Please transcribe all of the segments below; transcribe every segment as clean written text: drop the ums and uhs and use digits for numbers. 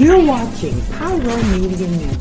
You're watching Pyro Media Network.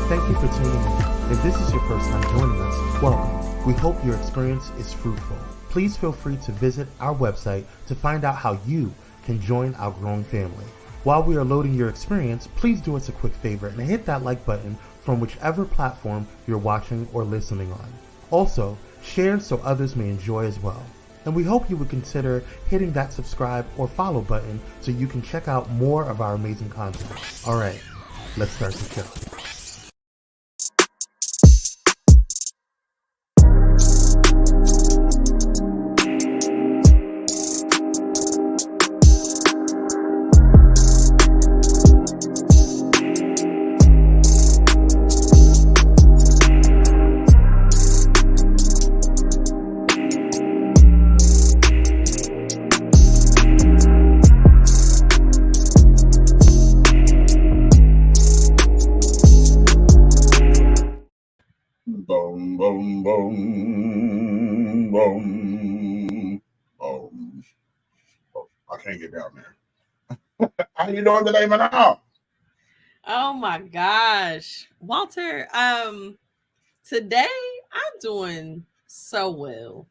Thank you for tuning in. If this is your first time joining us, welcome. We hope your experience is fruitful. Please feel free to visit our website to find out how you can join our growing family. While we are loading your experience, please do us a quick favor and hit that like button from whichever platform you're watching or listening on. Also, share so others may enjoy as well. And we hope you would consider hitting that subscribe or follow button so you can check out more of our amazing content. All right, let's start the show. Boom, boom, boom, boom, boom. Oh, I can't get down there. How you doing today, Manal? Oh my gosh. Walter, today I'm doing so well.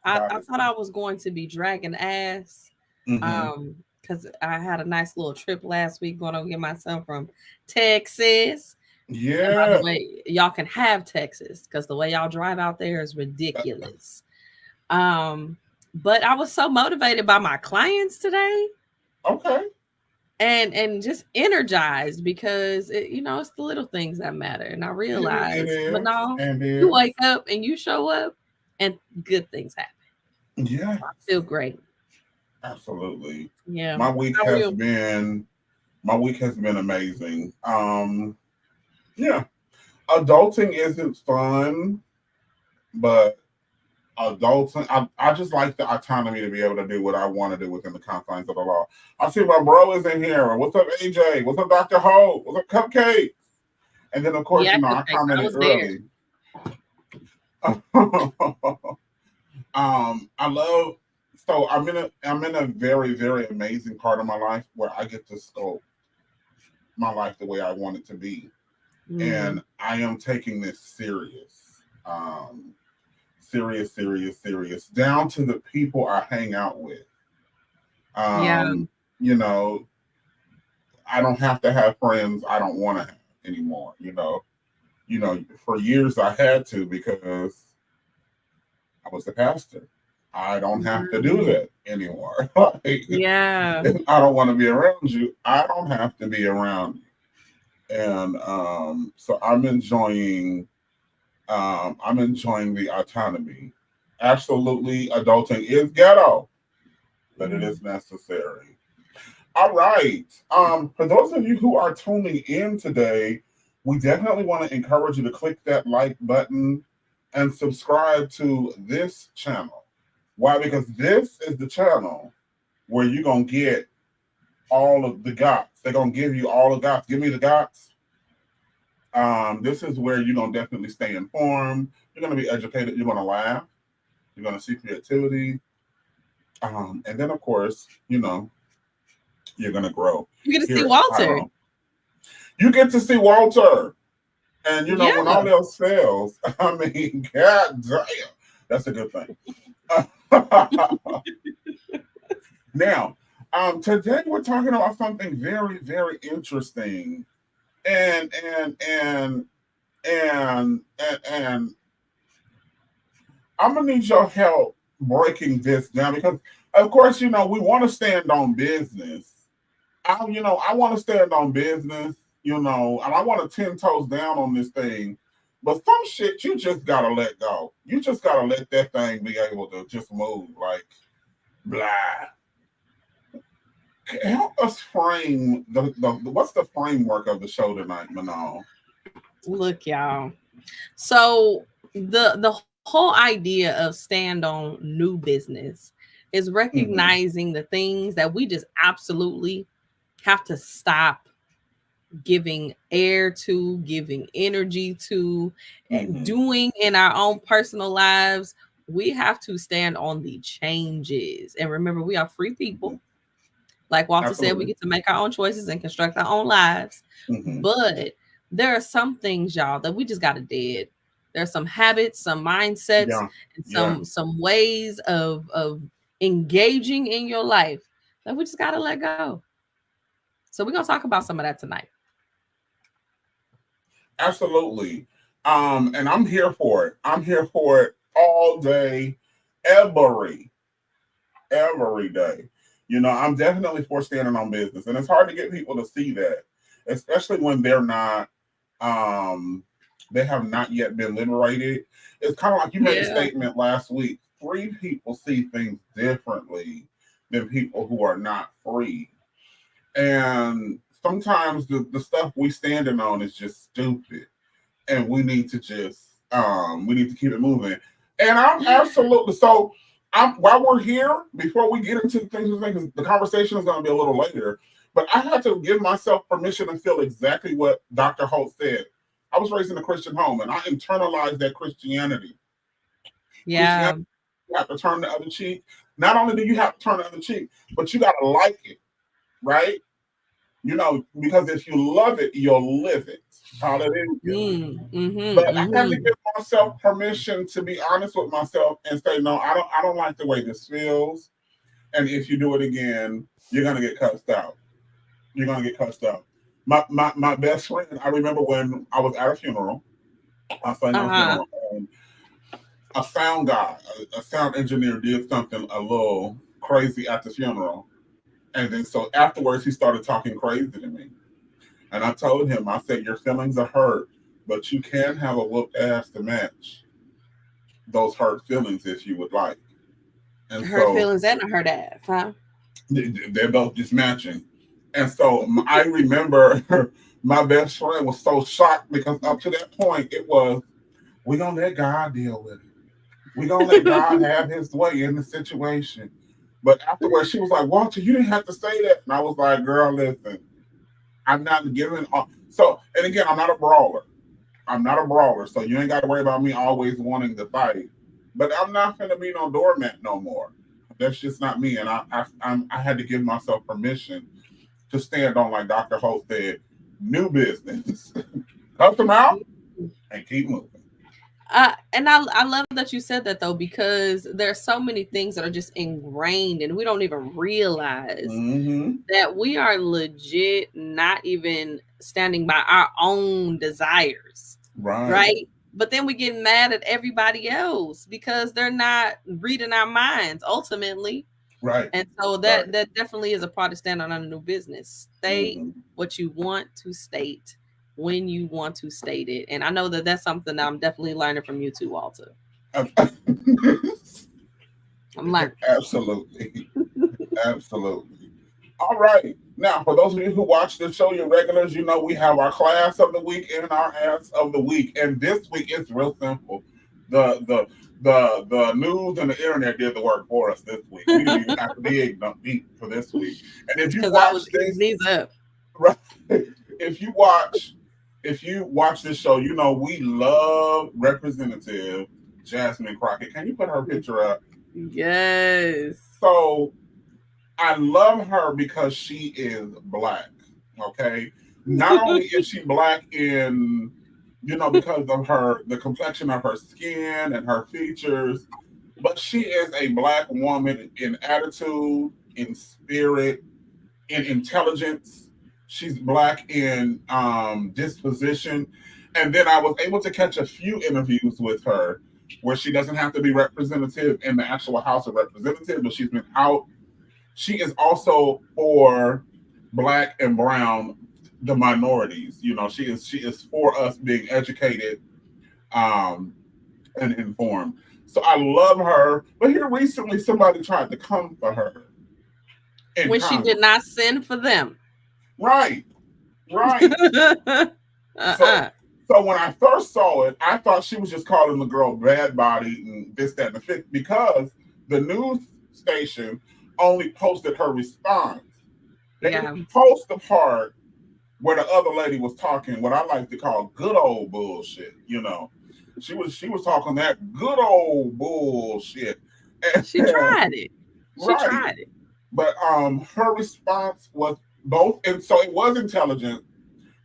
I thought I was going to be dragging ass. Because I had a nice little trip last week going to get my son from Texas. Yeah. And by the way, y'all can have Texas because the way y'all drive out there is ridiculous. But I was so motivated by my clients today. Okay. And just energized because it's the little things that matter. And I realized, but no, you wake up and you show up and good things happen. Yeah. So I feel great. Absolutely. Yeah. My week has been amazing. Yeah. Adulting isn't fun, but adulting, I just like the autonomy to be able to do what I want to do within the confines of the law. I see my bro is in here. What's up, AJ? What's up, Dr. Ho? What's up, Cupcake? And then of course, I commented early. I love. So I'm in a very, very amazing part of my life where I get to sculpt my life the way I want it to be, and I am taking this serious. Serious, down to the people I hang out with. You know, I don't have to have friends I don't want to have anymore. For years I had to because I was the pastor. I don't have to do that anymore. If I don't want to be around you, I don't have to be around you. And so I'm enjoying the autonomy. Absolutely, adulting is ghetto, but it is necessary. All right. For those of you who are tuning in today, we definitely want to encourage you to click that like button and subscribe to this channel. Why? Because this is the channel where you're going to get all of the gots. They're going to give you all the gots. Give me the gots. This is where you're going to definitely stay informed. You're going to be educated. You're going to laugh. You're going to see creativity. And then, of course, you're going to grow. You get to see Walter. You get to see Walter. And, when all else fails, I mean, God damn, that's a good thing. Now, today we're talking about something very, very interesting, and and I'm gonna need your help breaking this down because, of course, we want to stand on business. I want to stand on business, and I want to 10 toes down on this thing. But some shit you just gotta let go. You just gotta let that thing be able to just move, like blah. Help us frame the what's the framework of the show tonight, Manal? Look, y'all. So the whole idea of stand on new business is recognizing the things that we just absolutely have to stop giving air to, giving energy to, and doing in our own personal lives. We have to stand on the changes. And remember, we are free people. Like Walter said, we get to make our own choices and construct our own lives. But there are some things, y'all, that we just got to dead. There are some habits, some mindsets, and some ways of engaging in your life that we just got to let go. So we're going to talk about some of that tonight. Absolutely. And I'm here for it. I'm here for it all day, every day. I'm definitely for standing on business. And it's hard to get people to see that, especially when they're not, they have not yet been liberated. It's kind of like you made a statement last week. Free people see things differently than people who are not free. And sometimes the stuff we standing on is just stupid, and we need to just keep it moving. And I'm absolutely so. While we're here, before we get into the things, because the conversation is going to be a little later, but I had to give myself permission to feel exactly what Dr. Holt said. I was raised in a Christian home, and I internalized that Christianity. Yeah, you have to turn the other cheek. Not only do you have to turn the other cheek, but you got to like it, right? Because if you love it, you'll live it. Hallelujah. But I had to give myself permission to be honest with myself and say, no, I don't like the way this feels. And if you do it again, you're gonna get cussed out. You're gonna get cussed out. My best friend, I remember when I was at a funeral, I sang at a funeral, and a sound guy, a sound engineer did something a little crazy at the funeral. And then so afterwards, he started talking crazy to me. And I told him, I said, your feelings are hurt, but you can have a whooped ass to match those hurt feelings if you would like. And hurt feelings and a hurt ass, huh? They're both just matching. And so I remember my best friend was so shocked because up to that point, it was, we're going to let God deal with it. We're going to let God have his way in the situation. But afterwards, she was like, Walter, you didn't have to say that. And I was like, girl, listen, I'm not giving up. So, and again, I'm not a brawler. So you ain't got to worry about me always wanting to fight. But I'm not going to be no doormat no more. That's just not me. And I had to give myself permission to stand on, like Dr. Holt said, new business. Cut them out and keep moving. And I love that you said that, though, because there's so many things that are just ingrained and we don't even realize that we are legit not even standing by our own desires. Right. But then we get mad at everybody else because they're not reading our minds ultimately. Right. And so that definitely is a part of standing on a new business. State what you want to state when you want to state it. And I know that that's something that I'm definitely learning from you too, Walter. I'm learning. Absolutely. All right. Now, for those of you who watch the show, your regulars, we have our class of the week and our ass of the week. And this week, it's real simple. The news and the internet did the work for us this week. We didn't even have to dig deep for this week. And if you watch this, right, if you watch this show, we love Representative Jasmine Crockett. Can you put her picture up? Yes. So I love her because she is Black. Okay. Not only is she Black in, because of the complexion of her skin and her features, but she is a Black woman in attitude. in spirit, in intelligence. She's Black in disposition. And then I was able to catch a few interviews with her where she doesn't have to be representative in the actual House of Representatives, but she's been out. She is also for Black and brown, the minorities. You know, she is for us being educated and informed. So I love her. But here recently, somebody tried to come for her when Congress. She did not send for them. Right. So when I first saw it, I thought she was just calling the girl bad body and this, that, and the fifth, because the news station only posted her response. They didn't post the part where the other lady was talking what I like to call good old bullshit. You know, she was talking that good old bullshit. And, she tried it. Tried it. But her response was both, and so it was intelligent,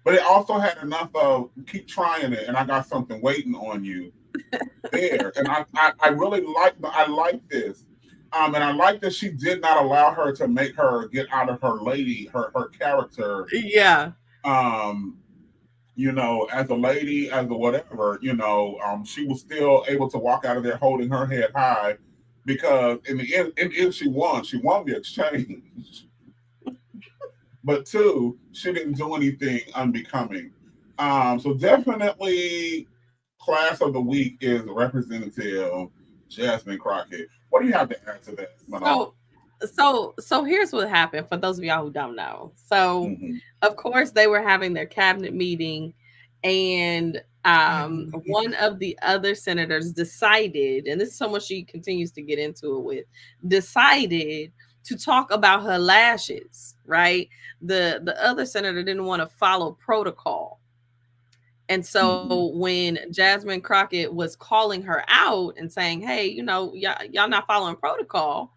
but it also had enough of keep trying it, and I got something waiting on you there. And I really like this. And I like that she did not allow her to make her get out of her character. Yeah. You know, as a lady, as a whatever, you know, she was still able to walk out of there holding her head high, because in the end she won the exchange. But two, she didn't do anything unbecoming. So definitely class of the week is Representative Jasmine Crockett. What do you have to add to that, Manal? So here's what happened for those of y'all who don't know. So of course they were having their cabinet meeting, and one of the other senators decided, and this is someone she continues to get into it with, decided to talk about her lashes, right? The other senator didn't want to follow protocol. And so when Jasmine Crockett was calling her out and saying, hey, you know, y'all not following protocol,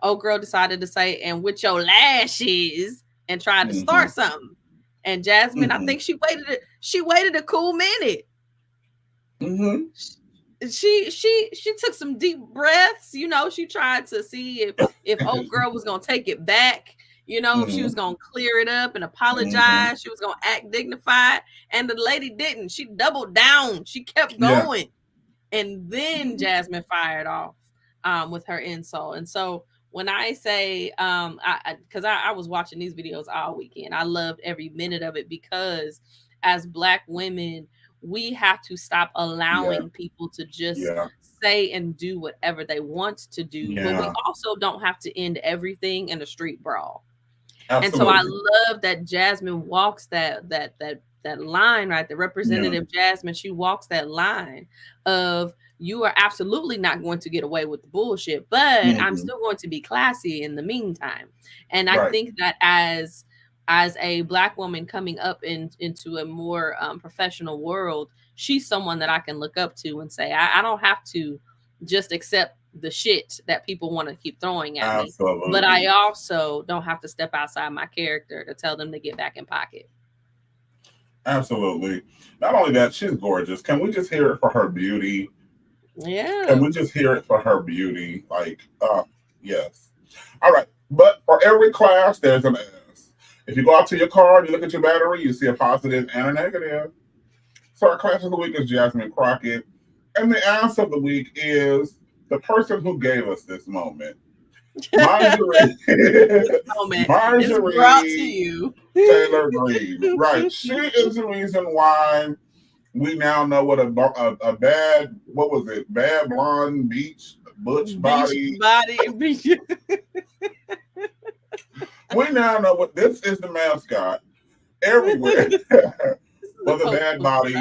old girl decided to say, and with your lashes, and tried to start something. And Jasmine, I think she waited a cool minute. She took some deep breaths. You know, she tried to see if old girl was gonna take it back. You know, if she was gonna clear it up and apologize, she was gonna act dignified. And the lady didn't. She doubled down. She kept going. And then Jasmine fired off with her insult. And so when I say, because I was watching these videos all weekend, I loved every minute of it, because as Black women, we have to stop allowing people to just say and do whatever they want to do. But we also don't have to end everything in a street brawl. Absolutely. And so I love that Jasmine walks that line, right? The Representative Jasmine, she walks that line of, you are absolutely not going to get away with the bullshit, but I'm still going to be classy in the meantime. And I think that as a Black woman coming up into a more professional world, she's someone that I can look up to and say, I don't have to just accept the shit that people want to keep throwing at me, but I also don't have to step outside my character to tell them to get back in pocket. Absolutely. Not only that, she's gorgeous. Can we just hear it for her beauty? Yeah. Can we just hear it for her beauty? Like, yes. All right. But for every class, there's an S. If you go out to your car and you look at your battery, you see a positive and a negative. So our class of the week is Jasmine Crockett. And the ass of the week is the person who gave us this moment. Marjorie brought to you. Taylor Greene. Right. She is the reason why we now know what a bad, what was it? Bad blonde butch body. We now know what this is, the mascot everywhere. For the bad body,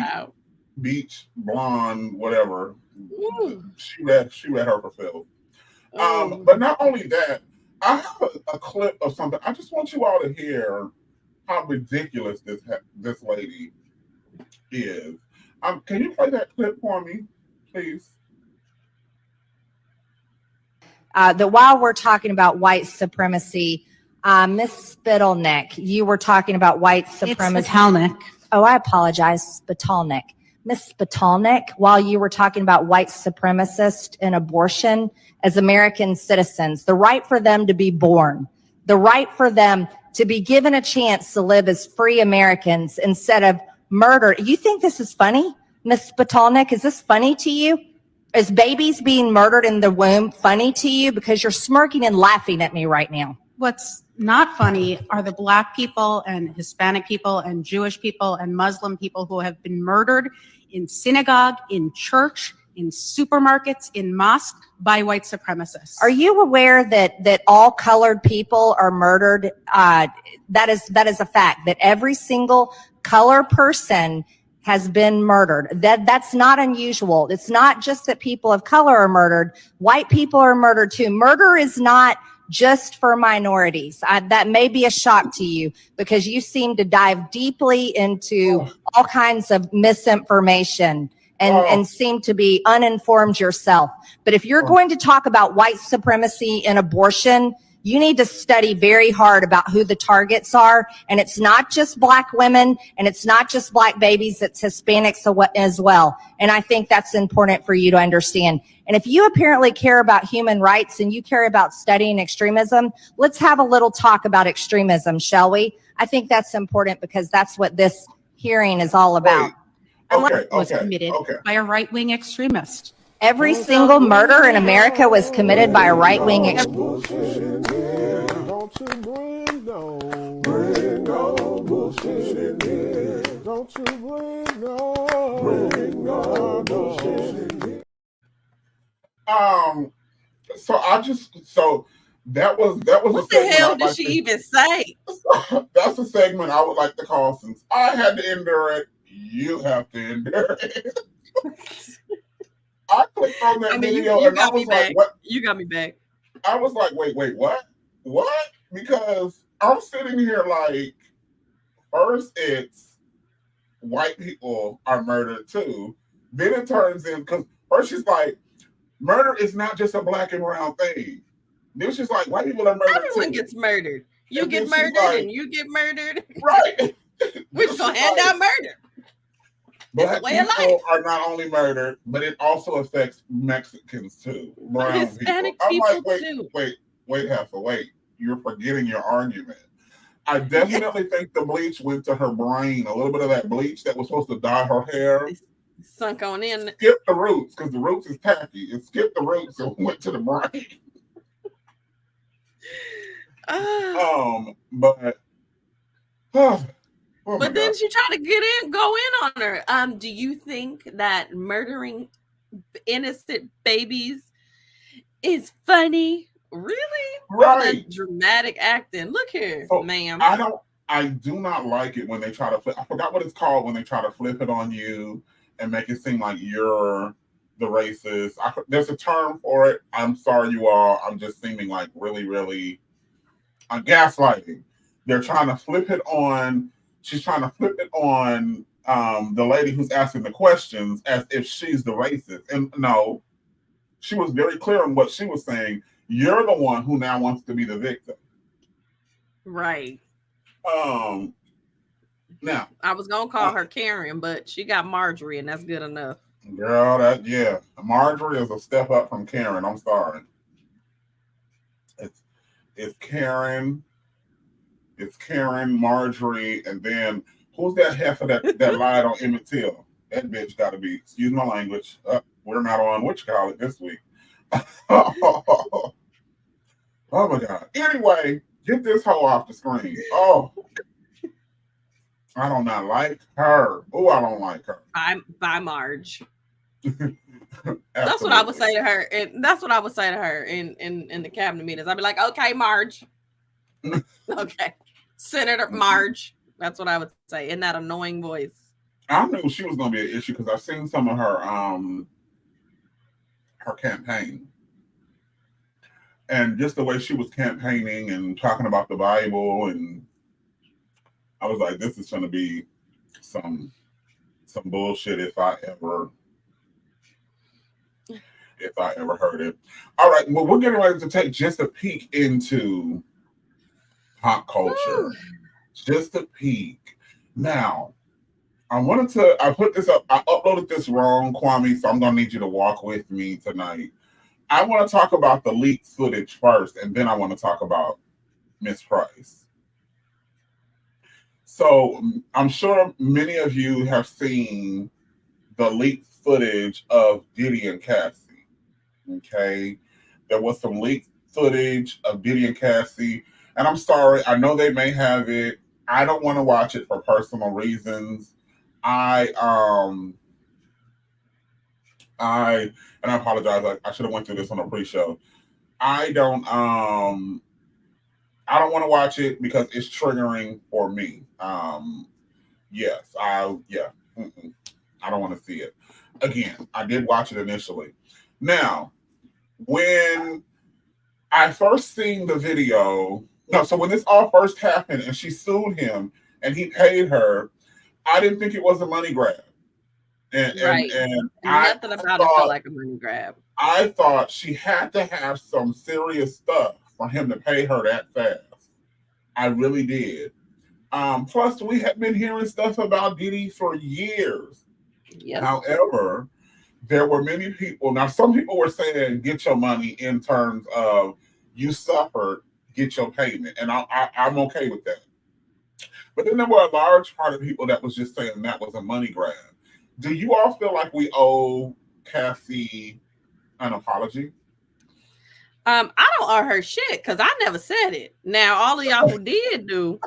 beach blonde, whatever. She read her for Phil. But not only that, I have a clip of something. I just want you all to hear how ridiculous this lady is. Can you play that clip for me, please? That while we're talking about white supremacy, Miss Spitalneck, you were talking about white supremacy. It's Spitalneck. Oh, I apologize, Spitalneck. Ms. Spitalnik, while you were talking about white supremacists and abortion as American citizens, the right for them to be born, the right for them to be given a chance to live as free Americans instead of murder. You think this is funny, Ms. Spitalnik? Is this funny to you? Is babies being murdered in the womb funny to you? Because you're smirking and laughing at me right now. What's not funny are the Black people and Hispanic people and Jewish people and Muslim people who have been murdered in synagogue, in church, in supermarkets, in mosques by white supremacists. Are you aware that all colored people are murdered? That is a fact, that every single color person has been murdered. That's not unusual. It's not just that people of color are murdered. White people are murdered too. Murder is not just for minorities. That may be a shock to you because you seem to dive deeply into all kinds of misinformation and seem to be uninformed yourself. But if you're going to talk about white supremacy and abortion, you need to study very hard about who the targets are. And it's not just Black women and it's not just Black babies, it's Hispanics as well. And I think that's important for you to understand. And if you apparently care about human rights and you care about studying extremism, let's have a little talk about extremism, shall we? I think that's important because that's what this hearing is all about. Was committed by a right-wing extremist. Every single murder in America was committed by a right-wing extremist. Don't you bring no bullshit in here. Don't you bring no bullshit in here. So that was what the hell did she even say? That's a segment I would like to call, since I had to endure it, you have to endure it. I clicked on that video and I was like, what? You got me back. I was like, wait, what? What? Because I'm sitting here like, first it's white people are murdered too. Then it turns in, because first she's like, murder is not just a Black and brown thing. Then she's like, white people are murdered Everyone too. gets murdered. You And get then she's murdered like, and you get murdered. Right. We're just gonna hand out murder. Black way of people life. are not only murdered, but it also affects Mexicans too. Brown Hispanic people. I'm like, too. wait, Heifer, wait. You're forgetting your argument. I definitely think the bleach went to her brain. A little bit of that bleach that was supposed to dye her hair. Sunk on in. Skipped the roots, because the roots is tacky. It skipped the roots and went to the brain. But then she tried to go in on her. Do you think that murdering innocent babies is funny? Really? Right. Dramatic acting. Look here, ma'am. I do not like it when they try to flip. I forgot what it's called when they try to flip it on you and make it seem like you're the racist. There's a term for it. I'm sorry, you all. I'm just seeming like really gaslighting. They're trying to flip it on. She's trying to flip it on the lady who's asking the questions as if she's the racist. And no, she was very clear on what she was saying. You're the one who now wants to be the victim. Right. Now I was gonna call her Karen, but she got Marjorie, and that's good enough. Girl, Marjorie is a step up from Karen. I'm sorry. It's Karen. It's Karen, Marjorie, and then who's that heifer that lied on Emmett Till? That bitch got to be. Excuse my language. We're not on what you call it this week. Oh my God. Anyway, get this hoe off the screen. Oh, I do not like her. Oh, I don't like her. Bye, Marge. That's what I would say to her, and that's what I would say to her in the cabinet meetings. I'd be like, "Okay, Marge." Okay, Senator Marge. That's what I would say in that annoying voice. I knew she was going to be an issue because I've seen some of her campaign, and just the way she was campaigning and talking about the Bible, and I was like, "This is going to be some bullshit if I ever heard it." All right, well, we're getting ready to take just a peek into pop culture. Just a peek. Now, I put this up. I uploaded this wrong, Kwame, so I'm gonna need you to walk with me tonight. I want to talk about the leaked footage first, and then I want to talk about Miss Price. So I'm sure many of you have seen the leaked footage of Diddy and Cassie. Okay, there was some leaked footage of Diddy and Cassie, and I'm sorry, I know they may have it. I don't want to watch it for personal reasons. I apologize. I should have went through this on a pre-show. I don't want to watch it because it's triggering for me. Yes, I don't want to see it. Again, I did watch it initially. Now, when I first seen the video, so when this all first happened and she sued him and he paid her, I didn't think it was a money grab. And nothing about it felt like a money grab. I thought she had to have some serious stuff for him to pay her that fast. I really did. Plus, we have been hearing stuff about Diddy for years. Yep. However, there were many people. Now, some people were saying, get your money in terms of you suffered, get your payment. And I'm okay with that. But then there were a large part of people that was just saying that was a money grab. Do you all feel like we owe Cassie an apology? I don't owe her shit because I never said it. Now, all of y'all who did do,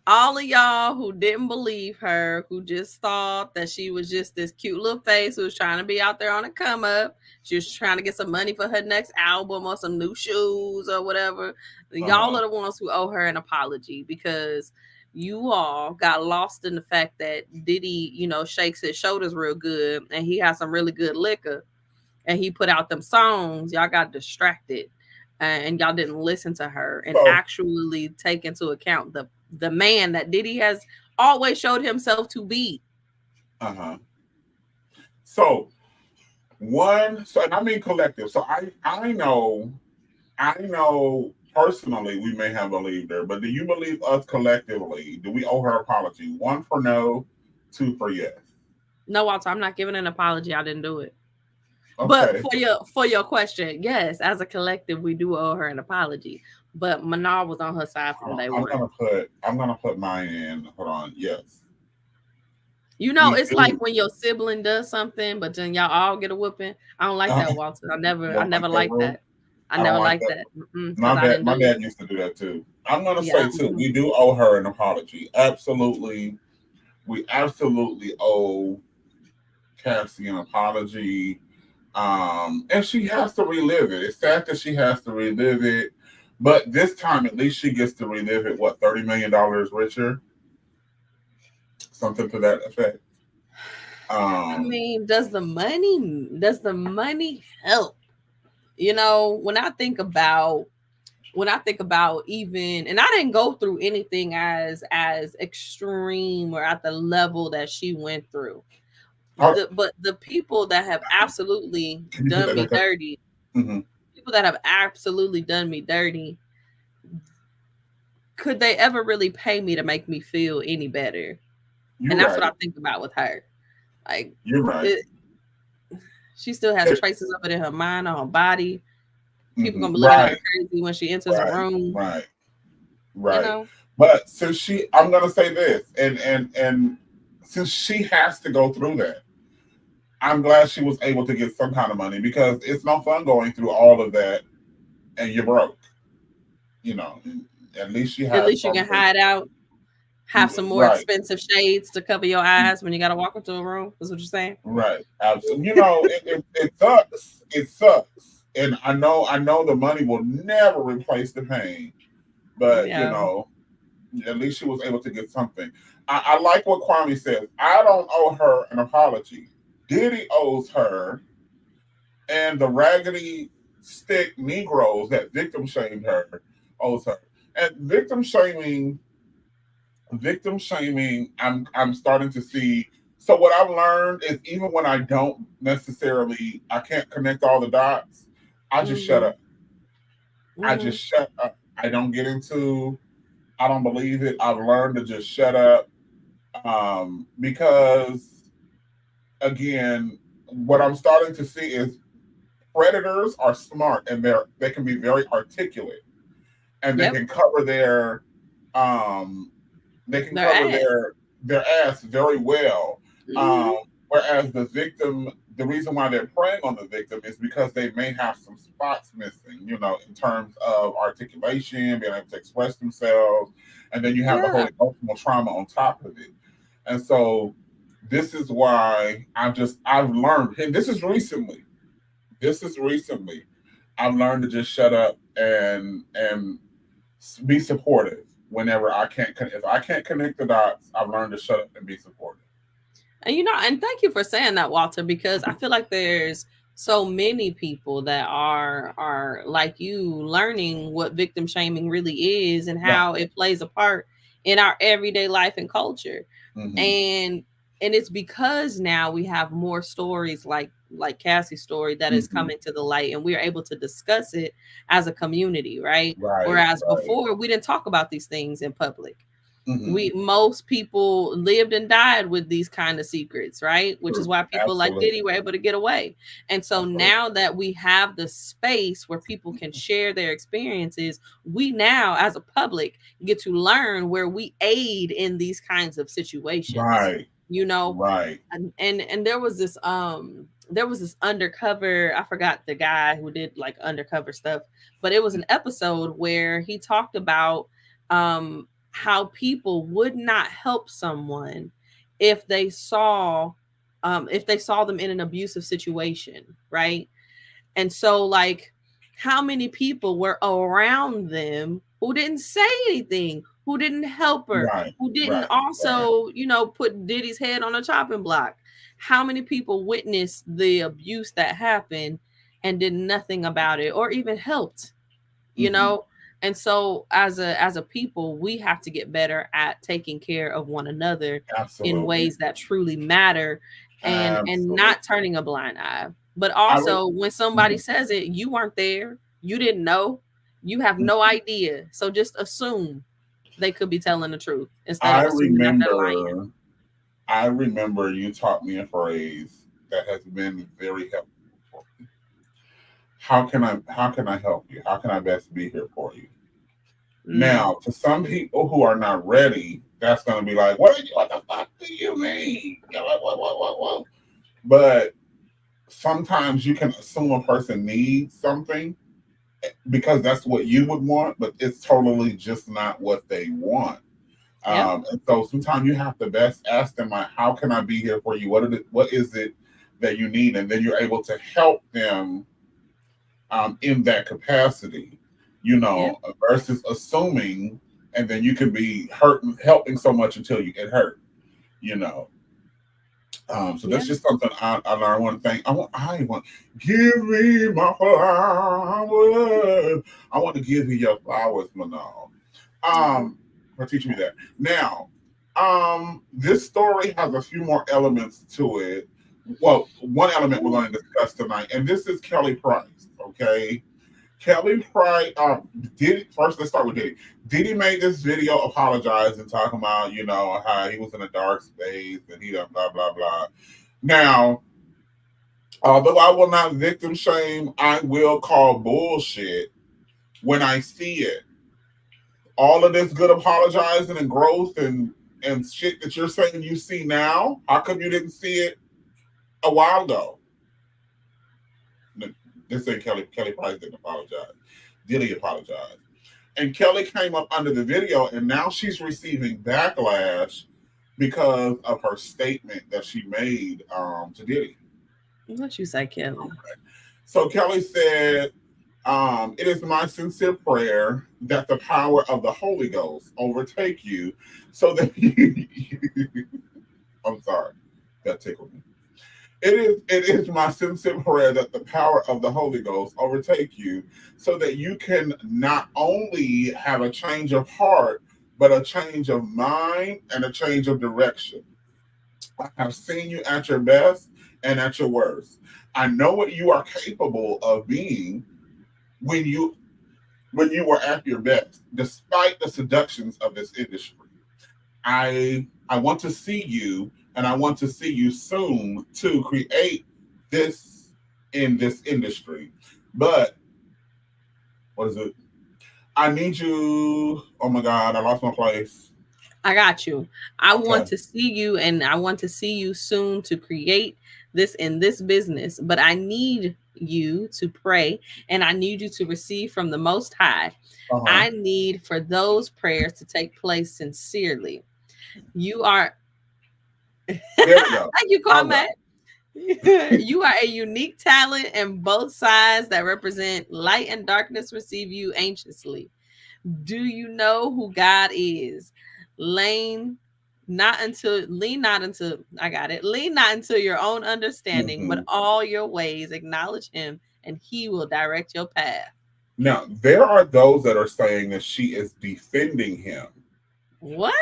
all of y'all who didn't believe her, who just thought that she was just this cute little face who was trying to be out there on a come up, she was trying to get some money for her next album or some new shoes or whatever. Y'all are the ones who owe her an apology because you all got lost in the fact that Diddy, shakes his shoulders real good and he has some really good liquor and he put out them songs. Y'all got distracted and y'all didn't listen to her and actually take into account the man that Diddy has always showed himself to be. So and I mean collective. So I know personally we may have believed her, but do you believe us collectively? Do we owe her apology? 1 for no, 2 for yes. No, Walter, I'm not giving an apology. I didn't do it. Okay. But for your question, yes, as a collective, we do owe her an apology. But Manar was on her side from day one. I'm gonna put mine in. Hold on. Yes. It's like when your sibling does something, but then y'all all get a whooping. I don't like that, Walter. I never liked that. I never liked that. My dad used to do that too. I'm gonna say too, we do owe her an apology. Absolutely, we absolutely owe Cassie an apology. And she has to relive it. It's sad that she has to relive it, but this time at least she gets to relive it. What, $30 million richer? Something to that effect. I mean, does the money help? When I think about even, and I didn't go through anything as extreme or at the level that she went through. But the people that have absolutely done me dirty, people that have absolutely done me dirty, could they ever really pay me to make me feel any better? That's what I think about with her. Like, you're right. She still has traces of it in her mind, on her body. People gonna be looking at her crazy when she enters a room. Right. But since I'm gonna say this, and since she has to go through that, I'm glad she was able to get some kind of money because it's no fun going through all of that and you're broke. At least you can hide out, have some more expensive shades to cover your eyes when you gotta walk into a room. That's what you're saying, right? Absolutely. It sucks. It sucks, and I know the money will never replace the pain, but at least she was able to get something. I like what Kwame says. I don't owe her an apology. Diddy owes her, and the raggedy stick Negroes that victim shamed her owes her. And victim shaming, I'm starting to see. So what I've learned is even when I don't necessarily, I can't connect all the dots, I just shut up. I just shut up. I don't get into, I don't believe it. I've learned to just shut up Because again, what I'm starting to see is predators are smart and they can be very articulate and they Yep. can cover their um they can Their cover ass. their ass very well. Mhm. Whereas the victim, the reason why they're preying on the victim is because they may have some spots missing, you know, in terms of articulation, being able to express themselves, and then you have the whole Yeah. emotional trauma on top of it. And so this is why I've learned, and this is recently, I've learned to just shut up and be supportive whenever I can't. If I can't connect the dots, I've learned to shut up and be supportive. And and thank you for saying that, Walter, because I feel like there's so many people that are like you, learning what victim shaming really is and Right. how it plays a part in our everyday life and culture. Mhm. And it's because now we have more stories like Cassie's story that is Mhm. coming to the light, and we are able to discuss it as a community, right? Right. Whereas Right. before we didn't talk about these things in public. Mhm. Most people lived and died with these kind of secrets, right? Which is True. why people like Absolutely. Diddy were able to get away. And so Absolutely. now that we have the space where people can share their experiences, we now as a public get to learn where we aid in these kinds of situations, Right. you know. Right. And there was this undercover, I forgot the guy who did like undercover stuff, but it was an episode where he talked about how people would not help someone if they saw them in an abusive situation, right? And so, like, how many people were around them who didn't say anything, who didn't help her, Right. who didn't Right. Right. also, put Diddy's head on a chopping block? How many people witnessed the abuse that happened and did nothing about it or even helped, you Mhm. know? And so as a people, we have to get better at taking care of one another in Absolutely. ways that truly matter, and Absolutely. not turning a blind eye. But I re- also, when somebody mhm. says it, you weren't there, you didn't know, you have no Mhm. idea. So just assume they could be telling the truth instead I of assuming that they're lying. remember. I remember you taught me a phrase that has been very helpful for me. How can I help you? How can I best be here for you? Mm, Now, to some people who are not ready, that's going to be like, what the fuck do you mean? What? But sometimes you can assume a person needs something because that's what you would want, but it's totally just not what they want. yep. And so sometimes you have to best ask them, like, how can I be here for you? What is it that you need? And then you're able to help them in that capacity, Yep. versus assuming, and then you could be hurting, helping so much until you get hurt, you know. So Yeah. that's just something I learned. One thing I want, give me my flowers. I want to give you your flowers, Manal. For teaching me that. Now, this story has a few more elements to it. Well, one element we're going to discuss tonight, and this is Kelly Price. Okay, Kelly Price. Did first. Let's start with Diddy. Diddy made this video apologizing, talking about how he was in a dark space and he done blah blah blah. Now, although I will not victim shame, I will call bullshit when I see it. All of this good apologizing and growth and shit that you're saying you see now, how come you didn't see it a while ago? This ain't Kelly Price didn't apologize. Diddy apologized. And Kelly came up under the video, and now she's receiving backlash because of her statement that she made to Diddy. What you say, Kelly? So Kelly said, it is my sincere prayer that the power of the Holy Ghost overtake you so that you. I'm sorry, that tickled me. It is my sincere prayer that the power of the Holy Ghost overtake you so that you can not only have a change of heart, but a change of mind and a change of direction. I have seen you at your best and at your worst. I know what you are capable of being when you were at your best, despite the seductions of this industry. I I want to see you, and I want to see you soon to create this in this industry. But what is it? I need you. Oh my God, I lost my place. I got you. I Okay. want to see you, and I want to see you soon to create this in this business. But I need you to pray, and I need you to receive from the Most High. Uh-huh. I need for those prayers to take place sincerely. You are. There we go. Thank you, Kwame. You are a unique talent, and both sides that represent light and darkness receive you anxiously. Do you know who God is? Lean not into your own understanding, but all your ways acknowledge him, and he will direct your path. Now, there are those that are saying that she is defending him. What?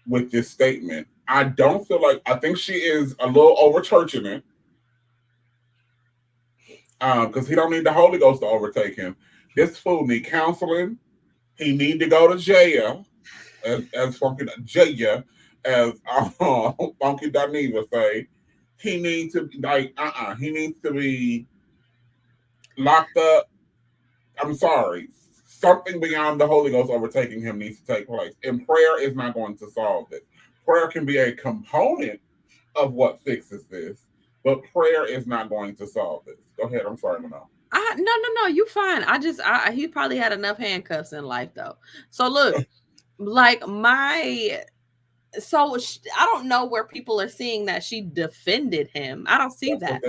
With this statement. I don't feel like, I think she is a little over churching it. Because he don't need the Holy Ghost to overtake him. This fool need counseling. He need to go to jail, as Funky Jaya, as Funky Daniva say. He needs to he needs to be locked up. I'm sorry. Something beyond the Holy Ghost overtaking him needs to take place. And prayer is not going to solve it. Prayer can be a component of what fixes this, but prayer is not going to solve this. Go ahead. I'm sorry, Mano. No, you fine. He probably had enough handcuffs in life though. So look, like I don't know where people are seeing that she defended him. I don't see that.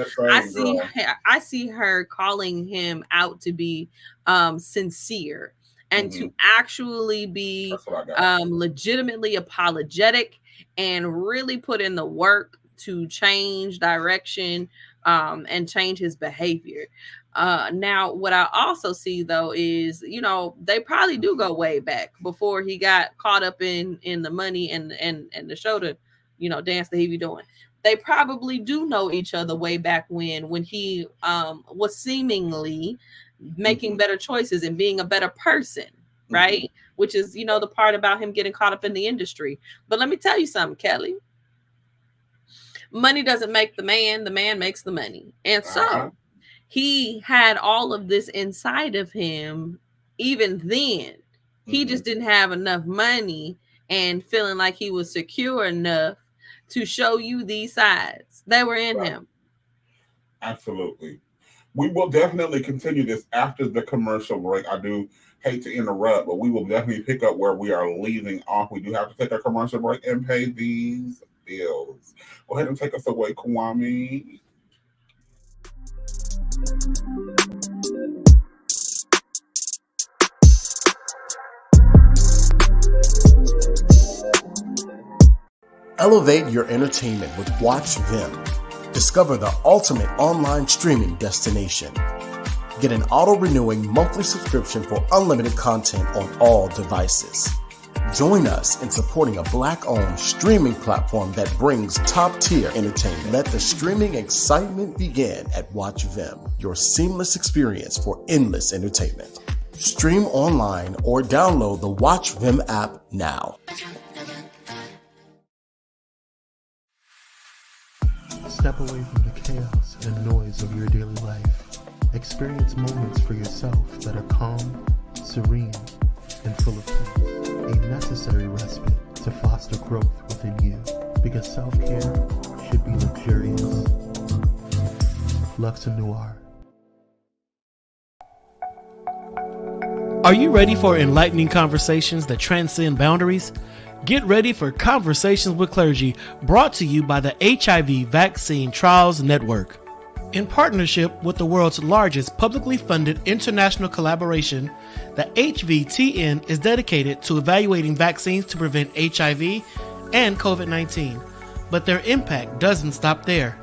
I see her calling him out to be sincere and to actually be legitimately apologetic and really put in the work to change direction and change his behavior. Now, what I also see though is, they probably do go way back before he got caught up in the money and the show to, dance that he be doing. They probably do know each other way back when he was seemingly making better choices and being a better person, right? Which is, the part about him getting caught up in the industry. But let me tell you something, Kelly. Money doesn't make the man makes the money. And so he had all of this inside of him even then. He just didn't have enough money and feeling like he was secure enough to show you these sides. They were in him. Absolutely. We will definitely continue this after the commercial break. I do hate to interrupt, but we will definitely pick up where we are leaving off. We do have to take a commercial break and pay these bills. Go ahead and take us away, Kwame. Elevate your entertainment with Watch Vim. Discover the ultimate online streaming destination. Get an auto-renewing monthly subscription for unlimited content on all devices. Join us in supporting a Black-owned streaming platform that brings top-tier entertainment. Let the streaming excitement begin at Watch Vim, your seamless experience for endless entertainment. Stream online or download the Watch Vim app now. Step away from the chaos and noise of your daily life. Experience moments for yourself that are calm, serene, and full of peace. A necessary respite to foster growth within you, because self-care should be luxurious. Luxor Noir. Are you ready for enlightening conversations that transcend boundaries? Get ready for Conversations with Clergy, brought to you by the HIV Vaccine Trials Network. In partnership with the world's largest publicly funded international collaboration, the HVTN is dedicated to evaluating vaccines to prevent HIV and COVID-19. But their impact doesn't stop there.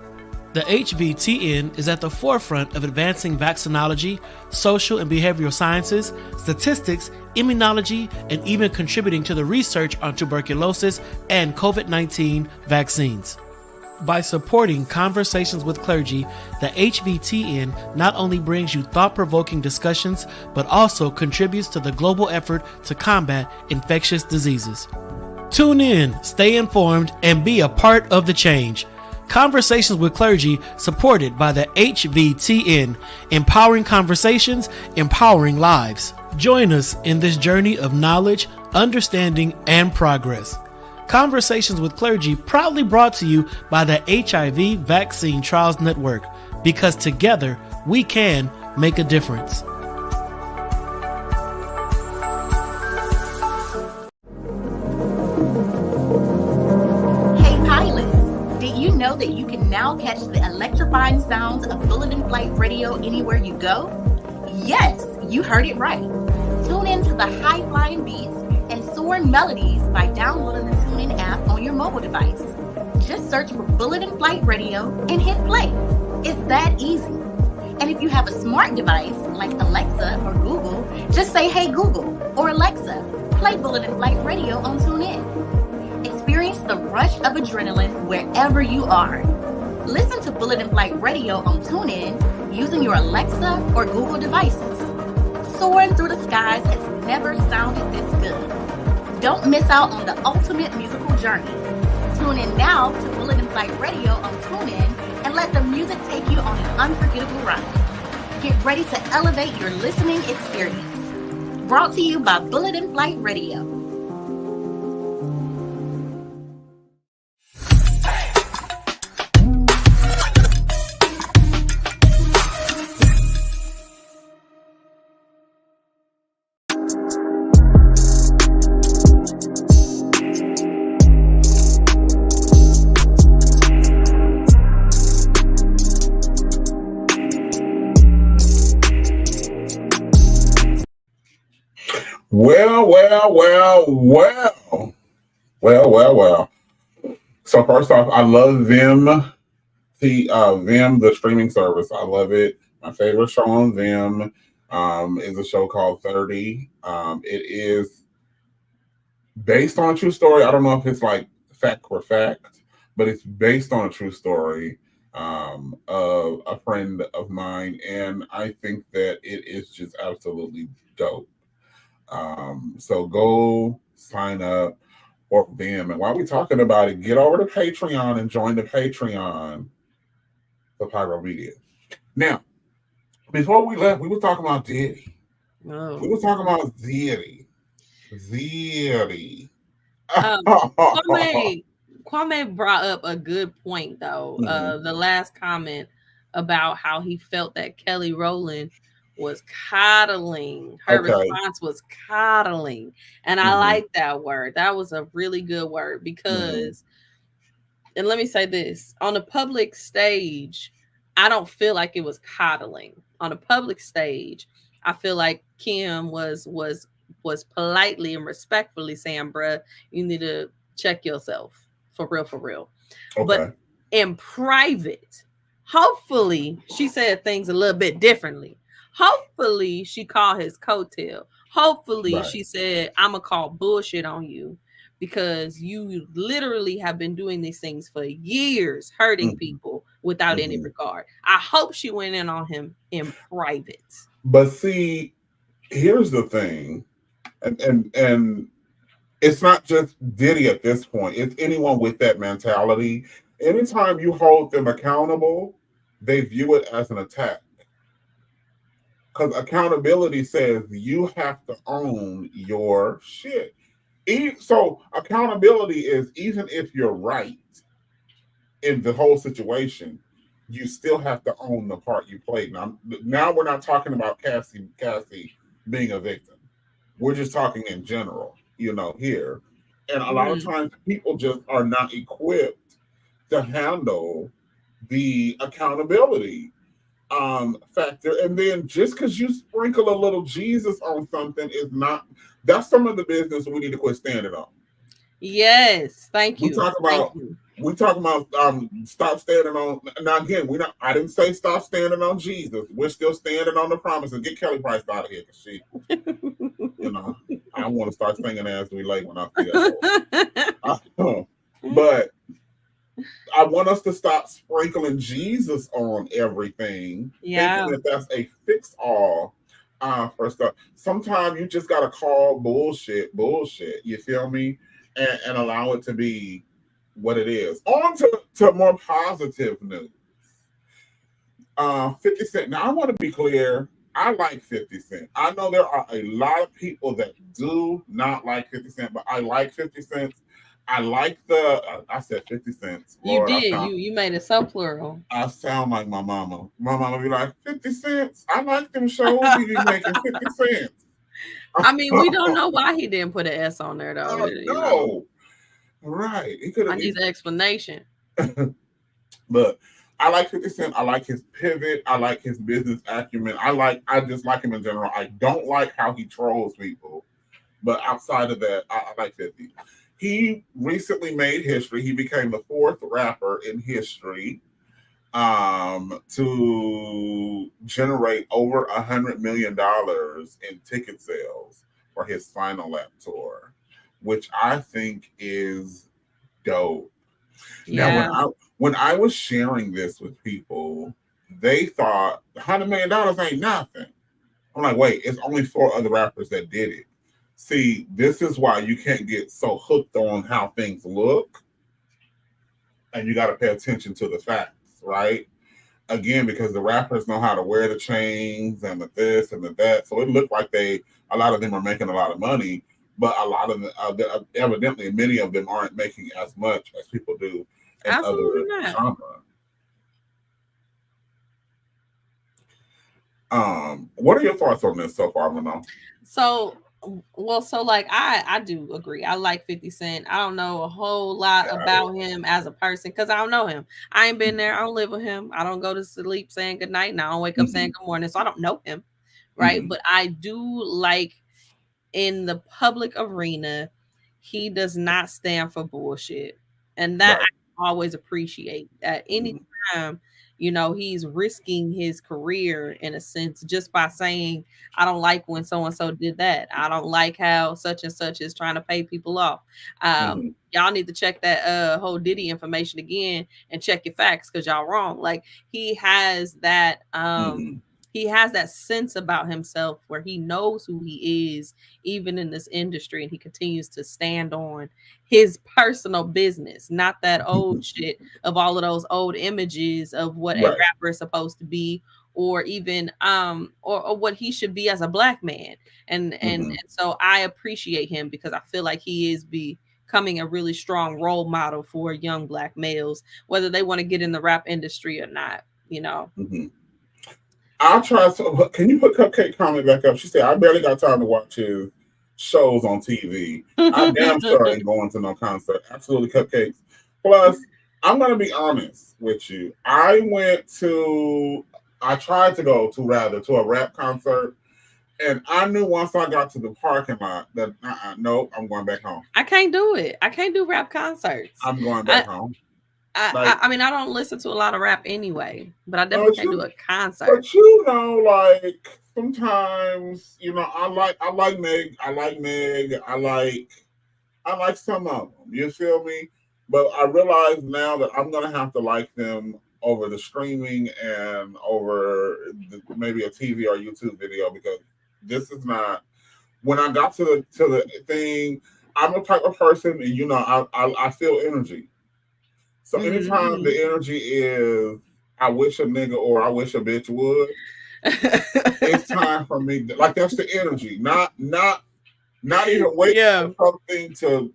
The HVTN is at the forefront of advancing vaccinology, social and behavioral sciences, statistics, immunology, and even contributing to the research on tuberculosis and COVID-19 vaccines. By supporting Conversations with Clergy, the HVTN not only brings you thought-provoking discussions, but also contributes to the global effort to combat infectious diseases. Tune in, stay informed, and be a part of the change. Conversations with Clergy, supported by the HVTN, empowering conversations, empowering lives. Join us in this journey of knowledge, understanding, and progress. Conversations with Clergy proudly brought to you by the HIV Vaccine Trials Network, because together we can make a difference. Hey pilots, did you know that you can now catch the electrifying sounds of Bulletin Flight Radio anywhere you go? Yes, you heard it right. Tune in to the high-flying beats and soaring melodies by downloading the TuneIn app on your mobile device. Just search for Bulletin Flight Radio and hit play. It's that easy. And if you have a smart device like Alexa or Google, just say, "Hey Google," or "Alexa, play Bulletin Flight Radio on TuneIn." Experience the rush of adrenaline wherever you are. Listen to Bulletin Flight Radio on TuneIn using your Alexa or Google devices. Soaring through the skies has never sounded this good. Don't miss out on the ultimate musical journey. Tune in now to Bulletin Flight Radio on TuneIn and let the music take you on an unforgettable ride. Get ready to elevate your listening experience. Brought to you by Bulletin Flight Radio. Well. So first off, I love Vim, the streaming service. I love it. My favorite show on Vim is a show called 30. It is based on a true story. I don't know if it's like fact for fact, but it's based on a true story of a friend of mine, and I think that it is just absolutely dope. So go sign up for Vim. And while we're talking about it, get over to Patreon and join the Patreon for Pyro Media. Now, before we left, we were talking about Diddy. Oh. We were talking about Diddy. Kwame brought up a good point, though. Mm-hmm. The last comment about how he felt that Kelly Rowland was coddling. Her response was coddling. And I like that word. That was a really good word because, and let me say this, on a public stage, I don't feel like it was coddling. On a public stage, I feel like Kim was politely and respectfully saying, bruh, you need to check yourself. For real. Okay. But in private, hopefully she said things a little bit differently. Hopefully she called his coattail. Hopefully she said, I'm going to call bullshit on you because you literally have been doing these things for years, hurting people without any regard. I hope she went in on him in private. But see, here's the thing. And it's not just Diddy at this point. It's anyone with that mentality. Anytime you hold them accountable, they view it as an attack. Because accountability says you have to own your shit. So accountability is, even if you're right in the whole situation, you still have to own the part you played. Now we're not talking about Cassie being a victim. We're just talking in general, here. And a lot of times people just are not equipped to handle the accountability factor. And then just because you sprinkle a little Jesus on something that's some of the business we need to quit standing on. Yes, thank you. We talk about stop standing on. Now again, I didn't say stop standing on Jesus. We're still standing on the promises. Get Kelly Price out of here, because she, I want to start singing as we late when I see that. But I want us to stop sprinkling Jesus on everything. Yeah, thinking that that's a fix all for stuff. Sometimes you just gotta call bullshit. You feel me? and allow it to be what it is. On to more positive news. 50 Cent. Now, I want to be clear. I like 50 Cent. I know there are a lot of people that do not like 50 Cent, but I like 50 Cent. I like I said 50 cents. You Lord, did. You made it so plural. I sound like my mama. My mama be like, 50 cents? I like them shows he be making 50 cents. I mean, we don't know why he didn't put an S on there, though. No. Right. He could have. I need the explanation. But I like 50 Cent. I like his pivot. I like his business acumen. I just like him in general. I don't like how he trolls people. But outside of that, I like 50. He recently made history. He became the 4th rapper in history to generate over $100 million in ticket sales for his final lap tour, which I think is dope. Yeah. Now, when I was sharing this with people, they thought $100 million ain't nothing. I'm like, wait, it's only 4 other rappers that did it. See, this is why you can't get so hooked on how things look. And you got to pay attention to the facts, right? Again, because the rappers know how to wear the chains and the this and the that. So it looked like a lot of them are making a lot of money, but a lot of them, evidently, many of them aren't making as much as people do in Absolutely other not. genres. What are your thoughts on this so far, Mano? So like I do agree. I like 50 Cent. I don't know a whole lot about him as a person because I don't know him. I ain't been there. I don't live with him. I don't go to sleep saying good night, and I don't wake up saying good morning. So I don't know him, right? But I do like in the public arena, he does not stand for bullshit, and that I always appreciate. At any time, you know, he's risking his career in a sense just by saying, I don't like when so-and-so did that. I don't like how such and such is trying to pay people off. Y'all need to check that whole Diddy information again and check your facts because y'all wrong. Like he has that he has that sense about himself where he knows who he is, even in this industry, and he continues to stand on his personal business, not that old shit of all of those old images of what a rapper is supposed to be, or even or what he should be as a black man. And so I appreciate him because I feel like he is becoming a really strong role model for young black males, whether they want to get in the rap industry or not, you know. I'll try. Can you put Cupcake comment back up? She said, I barely got time to watch his shows on TV. I damn sure ain't going to no concert. Absolutely, Cupcakes. Plus, I'm going to be honest with you. I tried to go to a rap concert, and I knew once I got to the parking lot that, nope, I'm going back home. I can't do it. I can't do rap concerts. I'm going back home. I mean, I don't listen to a lot of rap anyway, but I definitely can't do a concert. But you know, like sometimes, you know, I like Meg. I like some of them. You feel me? But I realize now that I'm gonna have to like them over the streaming and over maybe a TV or YouTube video because this is not. When I got to the thing, I'm a type of person, and you know, I feel energy. So anytime the energy is, I wish a nigga or I wish a bitch would, it's time for me. Like that's the energy, not even waiting for something to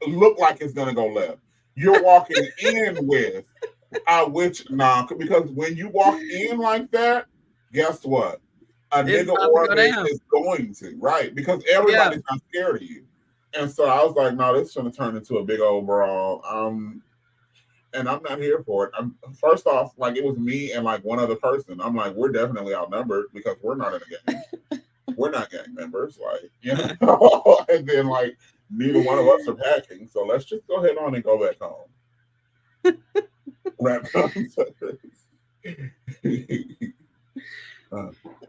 look like it's gonna go left. You're walking in with, I wish because when you walk in like that, guess what? A nigga or a bitch is going to, right? Because everybody's not scared of you. And so I was like, no, this is going to turn into a big old brawl. And I'm not here for it. First off, like it was me and like one other person. I'm like, we're definitely outnumbered because we're not in a gang. We're not gang members. Like, you know, and then like neither one of us are packing. So let's just go ahead on and go back home. Rap concerts.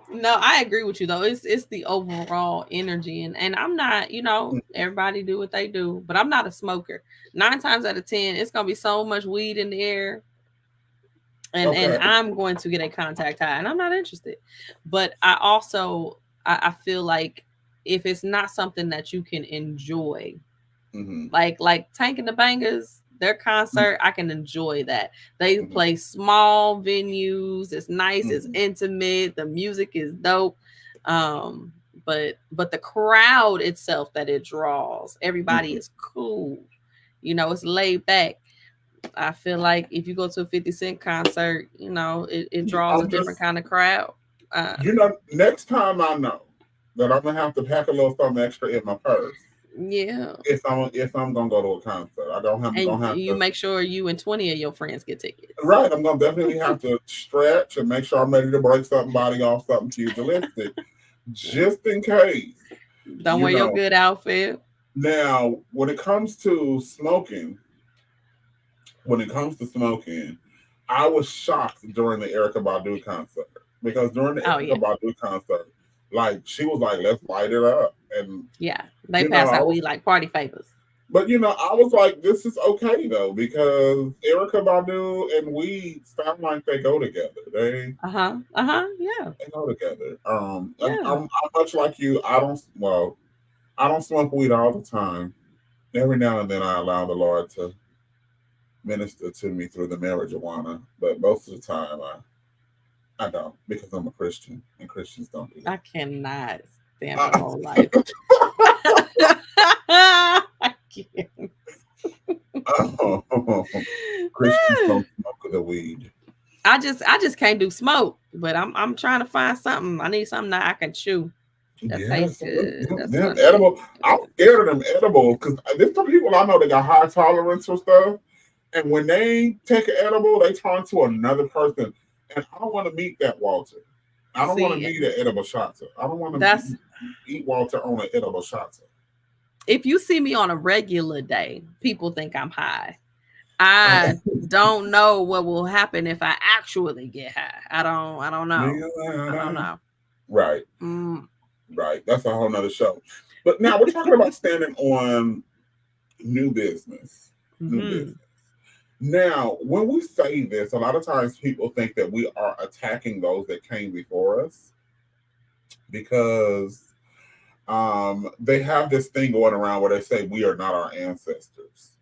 No, I agree with you though. It's the overall energy, and I'm not, you know, everybody do what they do, but I'm not a smoker. 9 times out of 10, it's gonna be so much weed in the air, and I'm going to get a contact high, and I'm not interested. But I also I feel like if it's not something that you can enjoy, Mm-hmm. like Tank and the Bangers, their concert, I can enjoy that. They play small venues. It's nice. It's intimate. The music is dope. But the crowd itself that it draws, everybody is cool. You know, it's laid back. I feel like if you go to a 50 Cent concert, you know, it draws a different kind of crowd. You know, next time I know that I'm gonna have to pack a little something extra in my purse. Yeah. If I'm gonna go to a concert, I don't have, And have you to make sure you and 20 of your friends get tickets. Right, I'm gonna definitely have to stretch and make sure I'm ready to break somebody off something pugilistic, just in case. Don't wear your good outfit. Now, when it comes to smoking, I was shocked during the Erykah Badu concert, because during the Erykah Badu concert, like, she was like, "Let's light it up," and yeah, they pass out weed like party favors. But you know, I was like, this is okay though, because Erykah Badu and weed sound like they go together. They yeah, they go together. I'm much like you. I don't smoke weed all the time. Every now and then I allow the Lord to minister to me through the marijuana, but most of the time I don't, because I'm a Christian and Christians don't do that. I cannot stand my whole life. I can't. Christians don't smoke the weed. I just can't do smoke, but I'm trying to find something. I need something that I can chew. That tastes good. Them edible. I'm scared of them edible, because there's some people I know that got high tolerance for stuff, and when they take an edible, they turn to another person. And I don't want to meet that Walter. I don't want to meet an edible shotter. I don't want to eat Walter on an edible shotter. If you see me on a regular day, people think I'm high. I don't know what will happen if I actually get high. I don't know. Right. Right. That's a whole nother show. But now we're talking about standing on new business. New business. Now, when we say this, a lot of times people think that we are attacking those that came before us, because they have this thing going around where they say we are not our ancestors.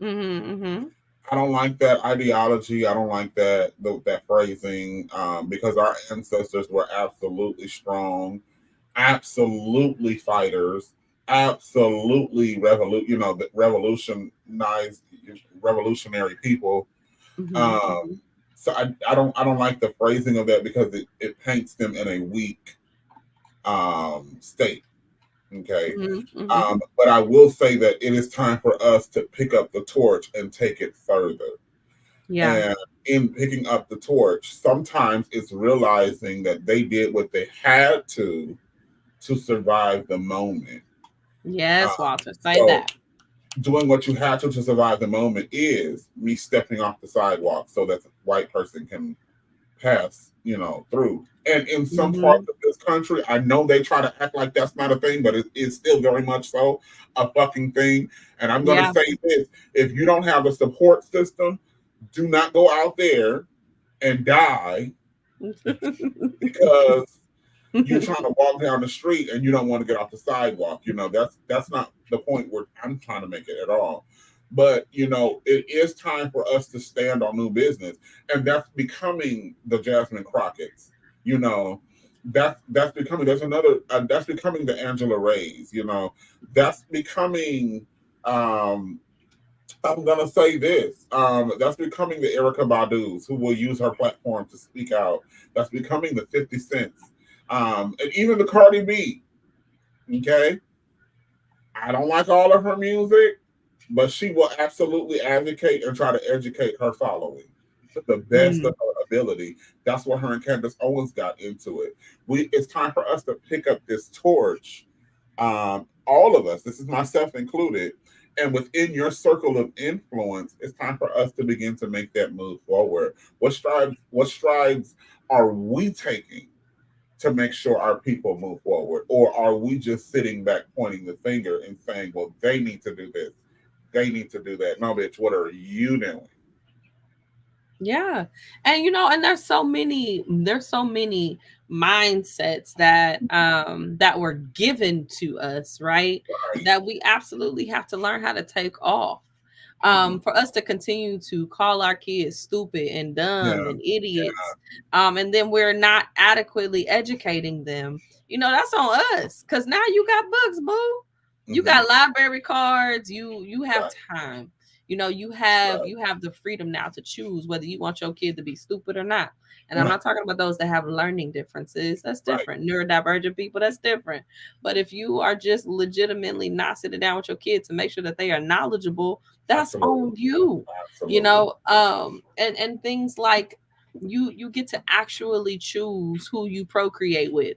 I don't like that ideology. I don't like that phrasing, because our ancestors were absolutely strong, absolutely fighters, absolutely revolutionary people. So I don't like the phrasing of that, because it paints them in a weak state. Okay. But I will say that it is time for us to pick up the torch and take it further. Yeah. And in picking up the torch, sometimes it's realizing that they did what they had to survive the moment. Yes, Walter, say that. Doing what you had to survive the moment is me stepping off the sidewalk so that the white person can pass, through. And in some parts of this country, I know they try to act like that's not a thing, but it is still very much so a fucking thing. And I'm going to say this: if you don't have a support system, do not go out there and die because you're trying to walk down the street and you don't want to get off the sidewalk. That's not the point where I'm trying to make it at all. But it is time for us to stand on new business, and that's becoming the Jasmine Crockett's. That's becoming. There's another. That's becoming the Angela Rays. That's becoming. I'm gonna say this. That's becoming the Erykah Badu's, who will use her platform to speak out. That's becoming the 50 Cents, and even the Cardi B. Okay, I don't like all of her music, but she will absolutely advocate and try to educate her following to the best of her ability. That's what her and Candace Owens got into it. It's time for us to pick up this torch. All of us, this is myself included, and within your circle of influence, it's time for us to begin to make that move forward. What strides are we taking to make sure our people move forward? Or are we just sitting back pointing the finger and saying, well, they need to do this, they need to do that? No, bitch, what are you doing? Yeah. And and there's so many mindsets that were given to us, right? Right. That we absolutely have to learn how to take off. Mhm. For us to continue to call our kids stupid and dumb Yeah. and Yeah. idiots, and then we're not adequately educating them, that's on us. Cause now you got books, boo. You Mhm. got library cards, you have Right. time. Right. You have the freedom now to choose whether you want your kid to be stupid or not. And I'm Right. not talking about those that have learning differences. That's Right. different. Neurodivergent people, that's different. But if you are just legitimately not sitting down with your kids to make sure that they are knowledgeable, that's Absolutely. on you. Absolutely. And things like you get to actually choose who you procreate with.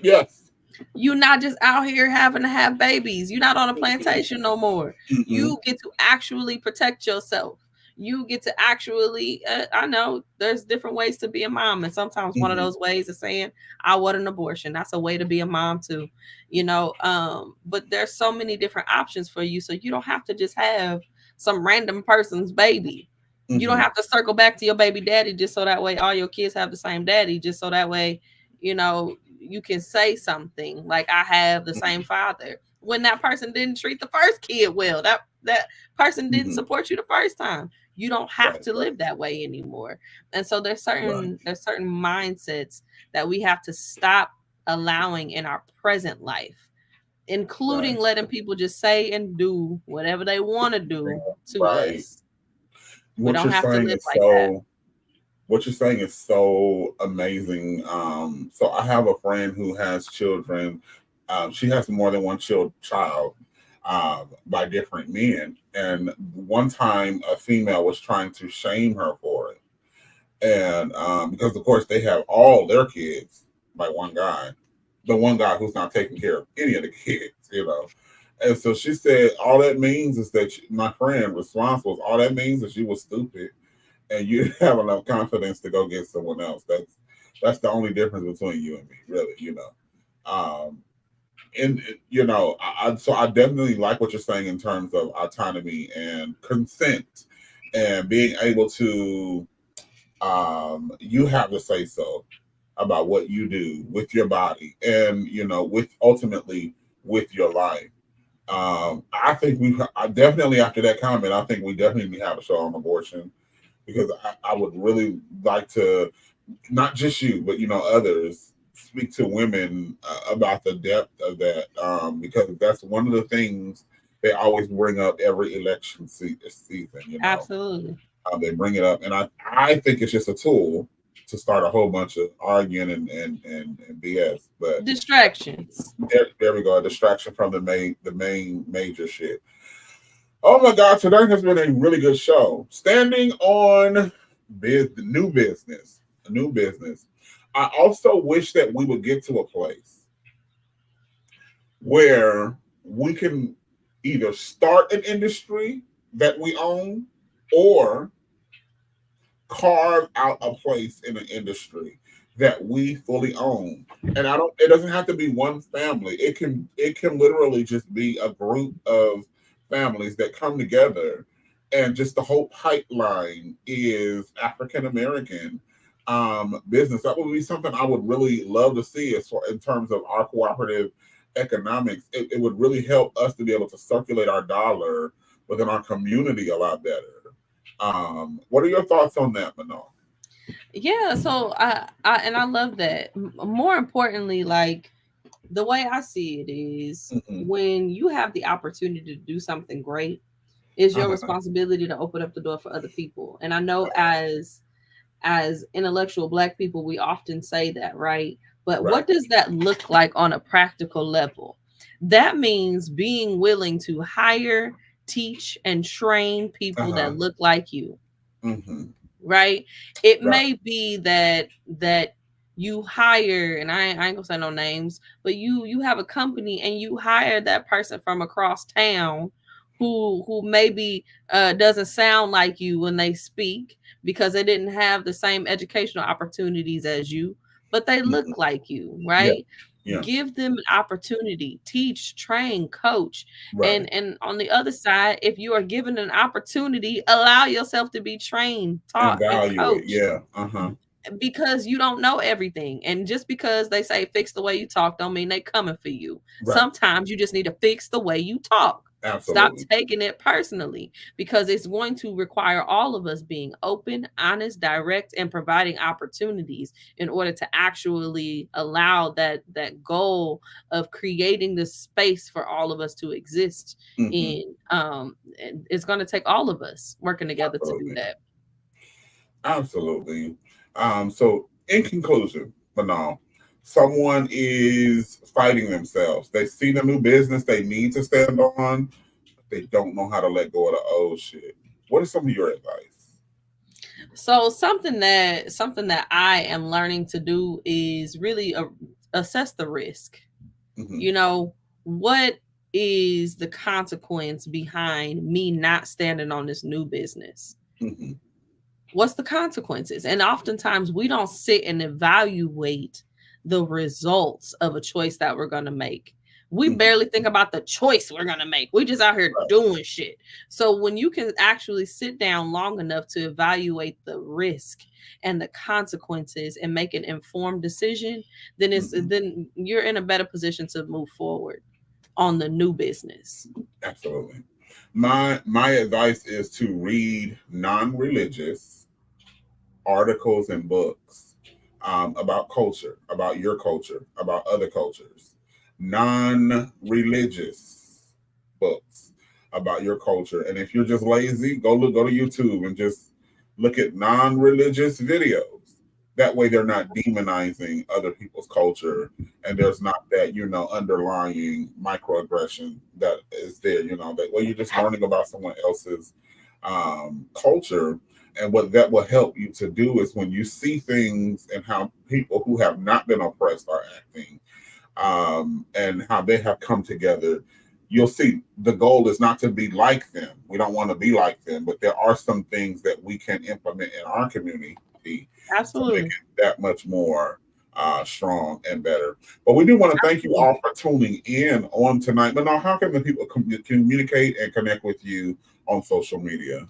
Yes. You're not just out here having to have babies. You're not on a plantation no more. Mm-mm. You get to actually protect yourself. You get to actually, I know there's different ways to be a mom. And sometimes one of Mhm. those ways is saying, I want an abortion. That's a way to be a mom too, but there's so many different options for you. So you don't have to just have some random person's baby. You don't Mhm. have to circle back to your baby daddy just so that way all your kids have the same daddy, just so that way, you can say something like I have the same father when that person didn't treat the first kid well. That person didn't Mhm. support you the first time. You don't have Right. to Right. live that way anymore. And so Right. there's certain mindsets that we have to stop allowing in our present life, including Right. letting people just say and do whatever they want to do to Right. us. We What don't you're have to saying live is like that. so. What you're saying is so amazing. So I have a friend who has children. She has more than one child by different men. And one time, a female was trying to shame her for it, and because of course they have all their kids by one guy, the one guy who's not taking care of any of the kids. And so she said, all that means is that my friend response was, all that means is you was stupid and you didn't have enough confidence to go get someone else. That's the only difference between you and me, really. Um, and so I definitely like what you're saying in terms of autonomy and consent and being able to you have to say so about what you do with your body and with ultimately with your life. I think I definitely, after that comment, I think we definitely need to have a show on abortion because I would really like to, not just you, but others speak to women about the depth of that, because that's one of the things they always bring up every election season. Absolutely. They bring it up, and I think it's just a tool to start a whole bunch of arguing and BS. But Distractions. there we go, a distraction from the main major shit. Oh my God, today has been a really good show. Standing on new business, a new business. I also wish that we would get to a place where we can either start an industry that we own or carve out a place in an industry that we fully own. And it doesn't have to be one family. It can literally just be a group of families that come together, and just the whole pipeline is African American business. That would be something I would really love to see as far in terms of our cooperative economics. It would really help us to be able to circulate our dollar within our community a lot better. What are your thoughts on that, Manon? Yeah, so I love that. More importantly, like the way I see it is Mm-hmm. when you have the opportunity to do something great, it's your Uh-huh. responsibility to open up the door for other people. And I know as intellectual black people, we often say that, right? But Right. what does that look like on a practical level? That means being willing to hire, teach, and train people Uh-huh. that look like you, Mm-hmm. right? It Right. may be that you hire, and I ain't gonna say no names, but you have a company and you hire that person from across town who maybe doesn't sound like you when they speak because they didn't have the same educational opportunities as you, but they look Mm-hmm. like you, Yeah. right? Yeah. Give them an opportunity, teach, train, coach. Right. And on the other side, if you are given an opportunity, allow yourself to be trained, taught, and Evaluate. coached. Yeah. Because you don't know everything. And just because they say fix the way you talk don't mean they coming for you. Right. Sometimes you just need to fix the way you talk. Absolutely. Stop taking it personally, because it's going to require all of us being open, honest, direct, and providing opportunities in order to actually allow that goal of creating the space for all of us to exist in. And it's going to take all of us working together to do that. Absolutely. So in conclusion, Manal, someone is fighting themselves. They see the new business they need to stand on, but they don't know how to let go of the old shit. What is some of your advice? So something that I am learning to do is really assess the risk. You know, what is the consequence behind me not standing on this new business? What's the consequences? And oftentimes we don't sit and evaluate the results of a choice that we're going to make. We barely think about the choice we're going to make. We just out here doing shit. So when you can actually sit down long enough to evaluate the risk and the consequences and make an informed decision, then then you're in a better position to move forward on the new business. Absolutely. My advice is to read non-religious articles and books about culture, about your culture, about other cultures. Non-religious books about your culture. And if you're just lazy, go to YouTube and just look at non-religious videos. That way they're not demonizing other people's culture, and there's not that, underlying microaggression that is there, that way you're just learning about someone else's culture. And what that will help you to do is when you see things and how people who have not been oppressed are acting, and how they have come together, you'll see the goal is not to be like them. We don't want to be like them, but there are some things that we can implement in our community. Absolutely. To make it that much more strong and better. But we do want to thank you all for tuning in on tonight. But now, how can the people communicate and connect with you on social media?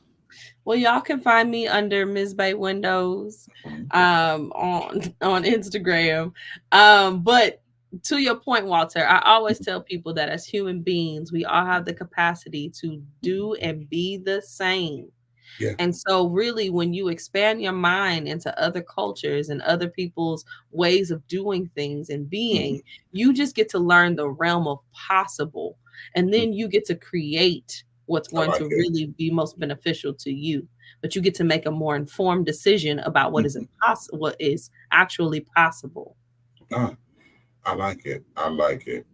Well, y'all can find me under Ms. Bay Windows on Instagram. But to your point, Walter, I always tell people that as human beings, we all have the capacity to do and be the same. Yeah. And so really, when you expand your mind into other cultures and other people's ways of doing things and being, you just get to learn the realm of possible. And then you get to create what's going to really be most beneficial to you. But you get to make a more informed decision about what is what is actually possible. I like it. I like it.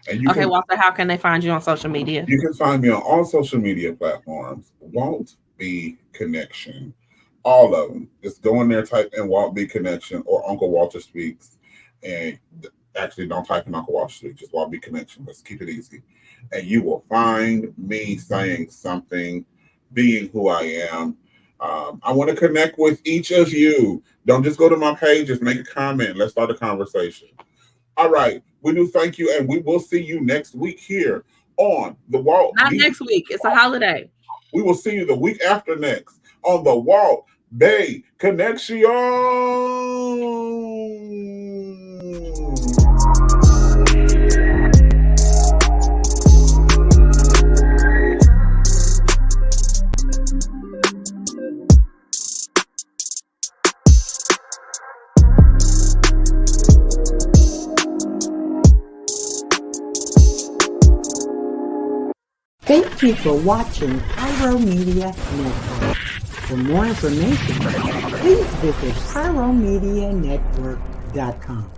And okay, Walter, how can they find you on social media? You can find me on all social media platforms. Walt B Connection. All of them. Just go in there, type in Walt B Connection or Uncle Walter Speaks. And actually, don't type in Uncle Walter Speaks, just Walt B Connection. Let's keep it easy. And you will find me saying something, being who I am. I want to connect with each of you. Don't just go to my page, just make a comment. Let's start a conversation. All right. We do thank you, and we will see you next week here on the Walt. Not next week. It's a holiday. We will see you the week after next on the Walt Bay Connection. Thank you for watching Pyro Media Network. For more information, please visit pyromedianetwork.com.